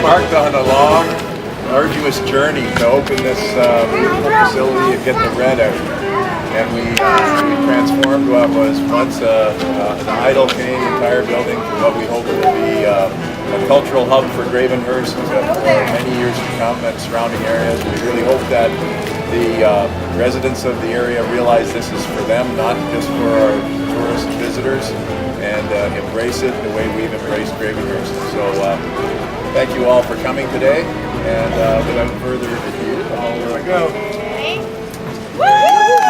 embarked on a long, arduous journey to open this beautiful facility and get the red out. And we transformed what was once an idle Canadian Tire building to what we hope will be a cultural hub for Gravenhurst for many years to come and surrounding areas. We really hope that the residents of the area realize this is for them, not just for our tourist visitors, and embrace it the way we've embraced Gravenhurst. So thank you all for coming today, and without further ado, I'll go. Woo!